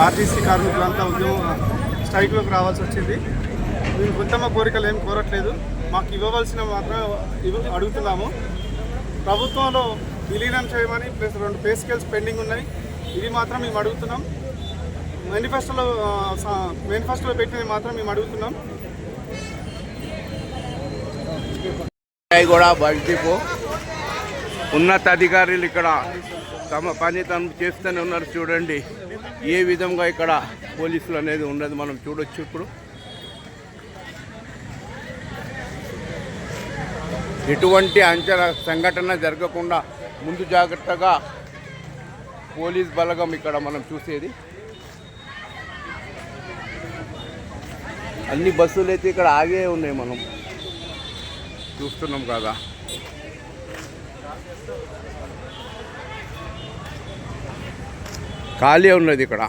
RTC కార్మికులంతా స్ట్రైక్లోకి రావాల్సి వచ్చింది. మేము ఉత్తమ కోరికలు ఏం కోరట్లేదు, మాకు ఇవ్వవలసిన మాత్రమే అడుగుతున్నాము. ప్రభుత్వంలో విలీనం చేయమని ప్లస్ 2 పే స్కేల్స్ పెండింగ్ ఉన్నాయి, ఇది మాత్రం మేము అడుగుతున్నాం. మేనిఫెస్టోలో పెట్టినవి మాత్రం మేము అడుగుతున్నాం. కూడా బస్డిపో ఉన్నతాధికారులు ఇక్కడ తమ పని తను చేస్తూనే ఉన్నారు. చూడండి ఏ విధంగా ఇక్కడ పోలీసులు అనేది ఉండదు, మనం చూడొచ్చు. ఇప్పుడు ఎటువంటి అంచనా సంఘటన జరగకుండా ముందు జాగ్రత్తగా పోలీస్ బలగం ఇక్కడ మనం చూసేది. అన్ని బస్సులు అయితే ఇక్కడ ఆగే ఉన్నాయి, మనం చూస్తున్నాం కదా. ఖాళీ ఉన్నది ఇక్కడ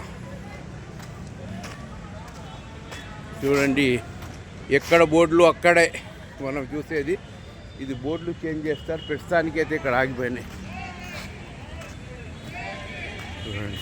చూడండి. ఎక్కడ బోర్డులు అక్కడే మనం చూసేది. ఇది బోర్డులు చేంజ్ చేస్తారు, ప్రస్తుతానికైతే ఇక్కడ ఆగిపోయినాయి చూడండి.